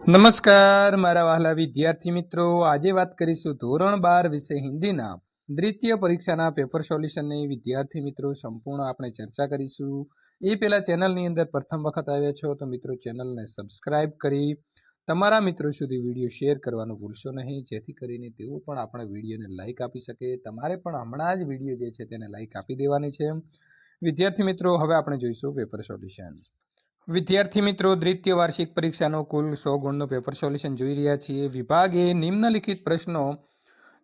નમસ્કાર મારા વહાલા વિદ્યાર્થી મિત્રો, આજે વાત કરીશું ધોરણ 12 વિષય હિન્દીના દ્વિતીય પરીક્ષાના પેપર સોલ્યુશનની વિદ્યાર્થી મિત્રો સંપૂર્ણ આપણે ચર્ચા કરીશું। એ પહેલા ચેનલની અંદર પ્રથમ વખત આવ્યા છો તો મિત્રો ચેનલને સબસ્ક્રાઇબ કરી તમારા મિત્રો સુધી વિડીયો શેર કરવાનું ભૂલશો નહીં, જેથી કરીને તેઓ પણ આપણા વિડીયોને લાઇક આપી શકે। તમારે પણ હમણાં જ વિડીયો જે છે તેને લાઇક આપી દેવાની છે। વિદ્યાર્થી મિત્રો, હવે આપણે જોઈશું પેપર સોલ્યુશન। विद्यार्थी मित्रों, द्वितीय वार्षिक परीक्षा कुल 100 गुण पेपर सॉल्यूशन જોઈ રહ્યા છીએ। विभाग ए निम्नलिखित प्रश्नों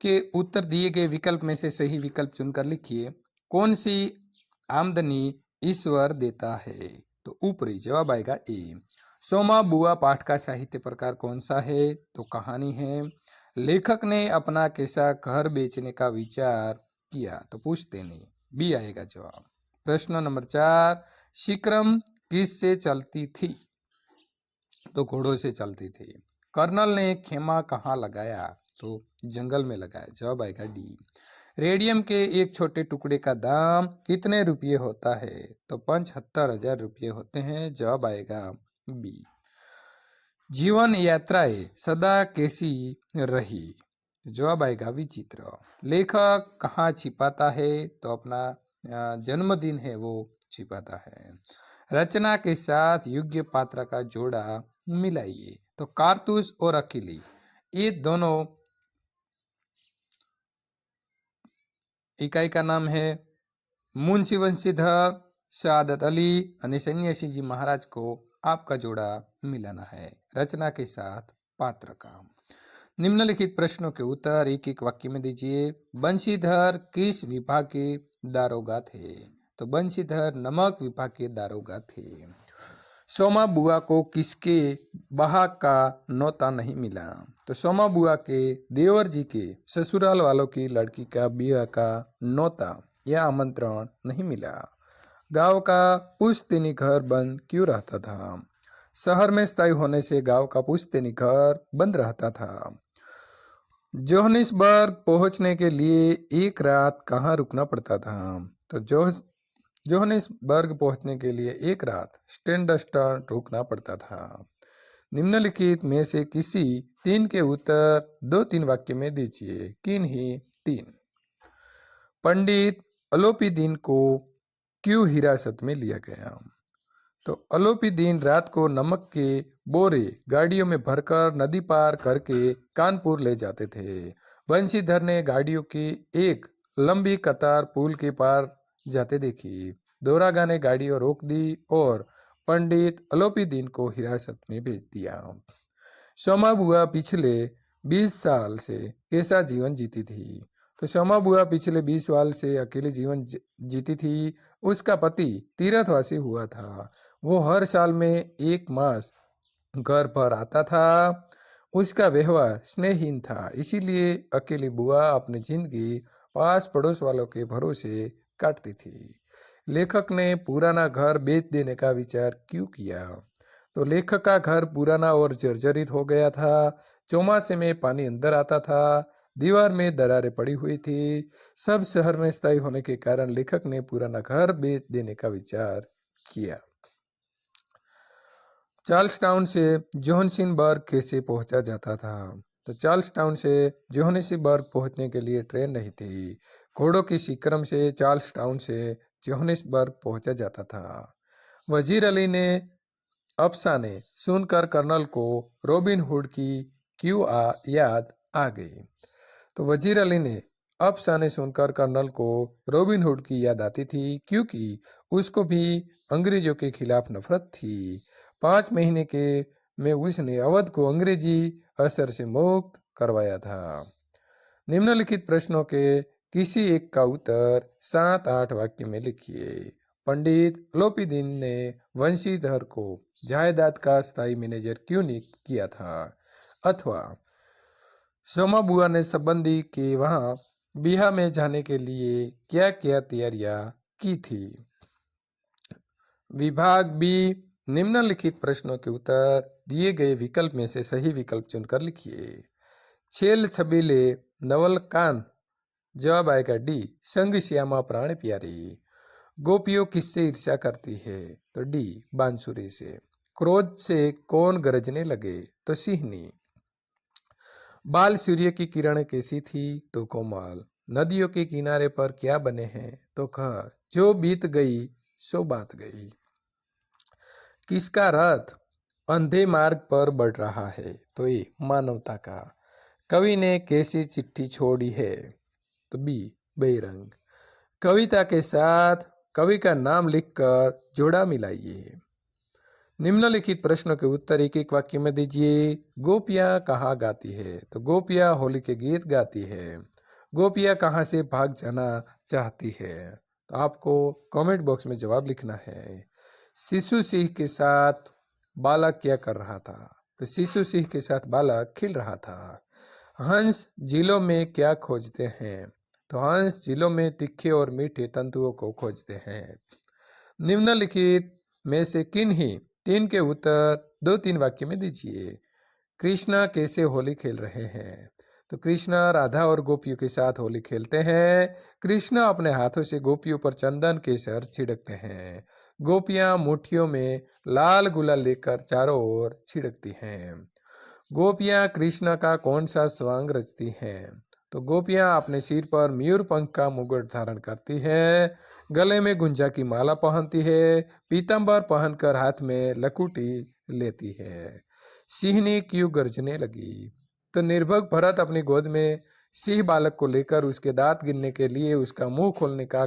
के उत्तर दिए गए विकल्प में से सही विकल्प चुनकर लिखिए। कौन सी आमदनी ईश्वर देता है? तो ऊपरी जवाब आएगा ए। सोमा बुआ पाठ का साहित्य प्रकार कौन सा है? तो कहानी है। लेखक ने अपना कैसा घर बेचने का विचार किया? तो पूछते नहीं, बी आएगा जवाब। प्रश्न नंबर 4, शिक्रम किससे चलती थी? तो घोड़ों से चलती थी। कर्नल ने खेमा कहाँ लगाया? तो जंगल में लगाया। जवाब आएगा डी। रेडियम के एक छोटे टुकड़े का दाम कितने रुपये होता है? तो 75,000 रुपये होते हैं। जवाब आएगा बी। जीवन यात्राएं सदा कैसी रही? जवाब आएगा विचित्र। लेखक कहाँ छिपाता है? तो अपना जन्मदिन है वो छिपाता है। रचना के साथ योग्य पात्र का जोड़ा मिलाइए। तो कारतूस और अकेली ये दोनों इकाई का नाम है। मुंशी वंशीधर, शहादत अली और सन्यासी जी महाराज को आपका जोड़ा मिलाना है रचना के साथ पात्र का। निम्नलिखित प्रश्नों के उत्तर एक एक वाक्य में दीजिए। बंशीधर किस विभाग के दारोगा थे? तो बंशीधर नमक विभाग के दारोगा थे। सोमा बुआ को किसके बहाक का नौता नहीं मिला? तो सोमा बुआ के देवर जी के ससुराल वालों की लड़की का ब्याह का नौता या आमंत्रण नहीं मिला। गांव का पुश्तैनी घर बंद क्यों रहता था? शहर में स्थायी होने से गांव का पुश्तैनी घर बंद रहता था। जोहानिसबर्ग पहुंचने के लिए एक रात कहाँ रुकना पड़ता था? तो जोहानिसबर्ग पहुंचने के लिए एक रात स्टैंडस्टन रुकना पड़ता था। निम्नलिखित में से किसी 3 के उत्तर 2-3 वाक्य में दीजिए। किन्हीं 3? पंडित अलोपीदीन को क्यों हिरासत में लिया गया? तो अलोपीदीन रात को नमक के बोरे गाड़ियों में भरकर नदी पार करके कानपुर ले जाते थे। बंशीधर ने गाड़ियों की एक लंबी कतार पुल के पार जाते देखी। दोरागा ने गाड़ियों रोक दी और पंडित अलोपीदीन को हिरासत में भेज दिया। सोमा बुआ पिछले 20 साल से कैसा जीवन जीती थी? तो सोमा बुआ पिछले 20 साल से अकेले जीवन जीती थी। उसका पति तीर्थवासी हुआ था। वो हर साल में 1 मास घर पर आता था। उसका व्यवहार स्नेहहीन था, इसीलिए अकेली बुआ अपनी जिंदगी पास पड़ोस वालों के भरोसे काटती थी। लेखक ने पुराना घर बेच देने का विचार क्यों किया? तो लेखक का घर पुराना और जर्जरित हो गया था। चौमासे में पानी अंदर आता था। दीवार में दरारें पड़ी हुई थी। सब शहर में स्थायी होने के कारण लेखक ने पुराना घर बेच देने का विचार किया। चार्ल्स टाउन से जोहानिसबर्ग कैसे पहुंचा जाता था? तो चार्ल्स टाउन से जोहानिसबर्ग पहुंचने के लिए ट्रेन नहीं थी। घोड़ों की शिक्रम से चार्ल्स टाउन से जोहानिसबर्ग पहुंचा जाता था। वजीर अली ने अफसाने सुनकर कर्नल को रॉबिन हुड की क्यों याद आ गई? तो वजीर अली ने अफसाने सुनकर कर्नल को रॉबिन हुड की याद आती थी, क्योंकि उसको भी अंग्रेजों के खिलाफ नफरत थी। 5 महीने के में उसने अवध को अंग्रेजी असर से मुक्त करवाया था। निम्नलिखित प्रश्नों के किसी एक का उत्तर 7-8 वाक्य में लिखिए। पंडित अलोपीदीन ने वंशीधर को जायदाद का स्थायी मैनेजर क्यों नियुक्त किया था? अथवा सोमा बुआ ने संबंधी के वहां बिहार में जाने के लिए क्या क्या तैयारियां की थी? विभाग बी, निम्नलिखित प्रश्नों के उत्तर दिए गए विकल्प में से सही विकल्प चुनकर लिखिए। छेल छबीले नवलकांड। जवाब आएगा डी, संग श्यामा प्राण प्यारी। गोपियों किससे ईर्ष्या करती है? तो डी, बांसुरी से। क्रोध से कौन गरजने लगे? तो सिंहनी। बाल सूर्य की किरण कैसी थी? तो कोमल। नदियों के किनारे पर क्या बने हैं? तो घर। जो बीत गई सो बात गई। किसका रथ अंधे मार्ग पर बढ़ रहा है? तो ये मानवता का। कवि ने कैसी चिट्ठी छोड़ी है? तो बी बेरंग। कविता के साथ कवि का नाम लिखकर जोड़ा मिलाइए। निम्नलिखित प्रश्नों के उत्तर एक एक वाक्य में दीजिए। गोपियाँ कहाँ गाती है? तो गोपियाँ होली के गीत गाती है। गोपियाँ कहाँ से भाग जाना चाहती है? तो आपको कमेंट बॉक्स में जवाब लिखना है। शिशु सिंह के साथ बालक क्या कर रहा था? तो शिशु सिंह के साथ बालक खेल रहा था। हंस झीलों में क्या खोजते हैं? तो हंस झीलों में तीखे और मीठे तंतुओं को खोजते हैं। निम्नलिखित में से किन्हीं तीन के उत्तर 2-3 वाक्य में दीजिए। कृष्णा कैसे होली खेल रहे हैं? तो कृष्णा राधा और गोपियों के साथ होली खेलते हैं। कृष्णा अपने हाथों से गोपियों पर चंदन केसर छिड़कते हैं। गोपियां मुट्ठियों में लाल गुलाल लेकर चारों ओर छिड़कती हैं। गोपियां कृष्ण का कौन सा स्वांग रचती हैं? तो गोपियां अपने सिर पर मयूर पंख का मुकुट धारण करती है। गले में गुंजा की माला पहनती है। पीताम्बर पहनकर हाथ में लकुटी लेती है। सिंहनी क्यों गर्जने लगी? तो निर्भक भरत अपनी गोद में सिंह बालक को लेकर उसके दांत गिनने के लिए उसका मुंह खोलने का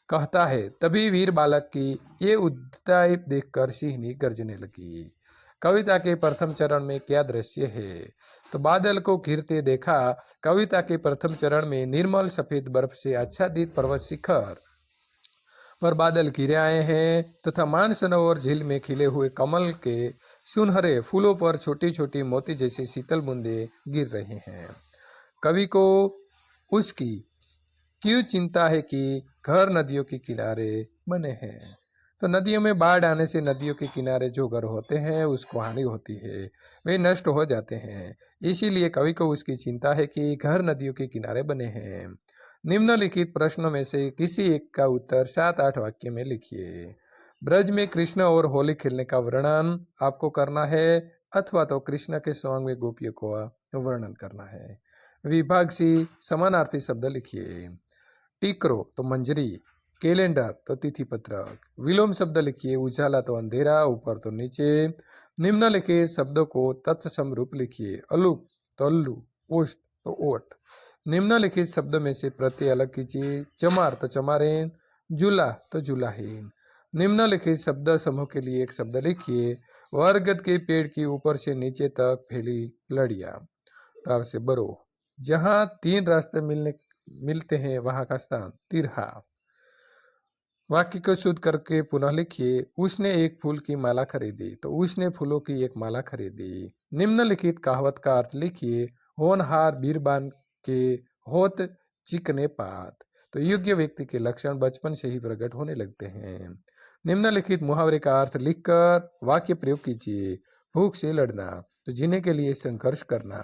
कहता है। तभी वीर बालक की ये उद्यता देखकर सिंहनी गर्जने लगी। कविता के प्रथम चरण में क्या दृश्य है? तो बादल को घिरते देखा। कविता के प्रथम चरण में निर्मल सफेद बर्फ से आच्छादित पर्वत शिखर पर बादल घिरे आए हैं तथा मानसरोवर झील में खिले हुए कमल के सुनहरे फूलों पर छोटी छोटी मोती जैसी शीतल बूंदे गिर रहे हैं। कवि को उसकी क्यों चिंता है कि घर नदियों के किनारे बने हैं? तो नदियों में बाढ़ आने से नदियों के किनारे जो घर होते हैं उसको हानि होती है, वे नष्ट हो जाते हैं। इसीलिए कवि को उसकी चिंता है कि घर नदियों के किनारे बने हैं। निम्नलिखित प्रश्नों में से किसी एक का उत्तर 7-8 वाक्य में लिखिए। ब्रज में कृष्ण और होली खेलने का वर्णन आपको करना है अथवा तो कृष्ण के सॉन्ग में गोपियों को वर्णन करना है। विभाग सी समानार्थी शब्द लिखिए। टीकरो तो मंजरी, कैलेंडर तो तिथि पत्रक। विलोम शब्द लिखिए। उजाला तो अंधेरा, ऊपर तो नीचे। निम्नलिखित शब्दों को तत्सम रूप लिखिए। अलूप तो अल्लू, ओष्ट तो ओट। निम्नलिखित शब्द में से प्रत्यय अलग कीजिए। चमार तो चमारेन, जुला तो जुलाहीन। निम्नलिखित शब्द समूह के लिए एक शब्द लिखिए। बरगद के पेड़ की ऊपर से नीचे तक फैली लड़िया। तो आपसे बरो। जहाँ 3 रास्ते मिलते हैं वहां का स्थान तिरहा। वाक्य को शुद्ध करके पुनः लिखिए। उसने एक फूल की माला खरीदी। तो उसने फूलों की एक माला खरीदी। निम्नलिखित कहावत का अर्थ लिखिए। होनहार बीरबान के होत चिकने पात। तो योग्य व्यक्ति के लक्षण बचपन से ही प्रकट होने लगते हैं। निम्नलिखित मुहावरे का अर्थ लिखकर वाक्य प्रयोग कीजिए। भूख से लड़ना तो जीने के लिए संघर्ष करना।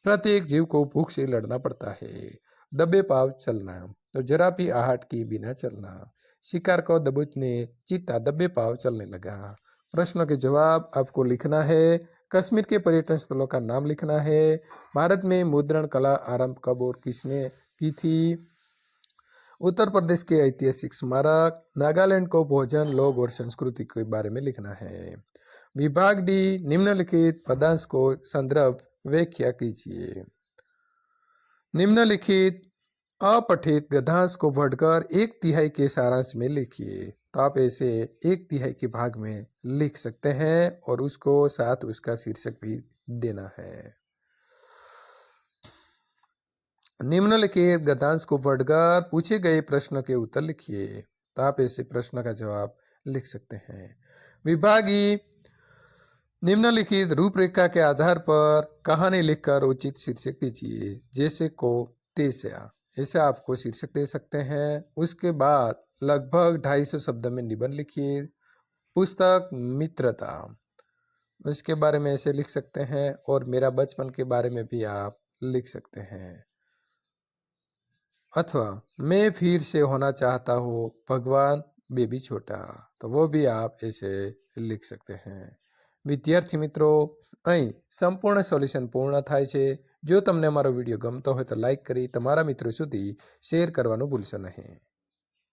प्रत्येक जीव को भूख से लड़ना पड़ता है। दबे पाव चलना तो जरा भी आहट के बिना चलना। शिकार को दबोचने चीता दबे पाव चलने लगा। प्रश्नों के जवाब आपको लिखना है। कश्मीर के पर्यटन स्थलों का नाम लिखना है। भारत में मुद्रण कला आरंभ कब और किसने की थी? उत्तर प्रदेश के ऐतिहासिक स्मारक। नागालैंड को भोजन, लोग और संस्कृति के बारे में लिखना है। विभाग डी निम्नलिखित पदांश को संदर्भ व्याख्या कीजिए। निम्नलिखित अपठित गद्यांश को पढ़कर 1/3 के सारांश में लिखिए। तो आप ऐसे 1/3 के भाग में लिख सकते हैं और उसको साथ उसका शीर्षक भी देना है। निम्नलिखित गद्यांश को पढ़कर पूछे गए प्रश्न के उत्तर लिखिए। तो आप ऐसे प्रश्न का जवाब लिख सकते हैं। विभागी निम्नलिखित रूपरेखा के आधार पर कहानी लिखकर उचित शीर्षक दीजिए। जैसे को तेस्या, ऐसे आपको शीर्षक दे सकते हैं। उसके बाद लगभग 250 शब्द में निबंध लिखिए। पुस्तक मित्रता, उसके बारे में ऐसे लिख सकते हैं और मेरा बचपन के बारे में भी आप लिख सकते हैं। अथवा मैं फिर से होना चाहता हूँ भगवान बेबी छोटा, तो वो भी आप ऐसे लिख सकते हैं। विद्यार्थी मित्रों, અહીં સંપૂર્ણ સોલ્યુશન પૂર્ણ થાય છે। જો તમને અમારો વિડીયો ગમતો હોય તો લાઈક કરી તમારા મિત્રો સુધી શેર કરવાનું ભૂલશો નહીં।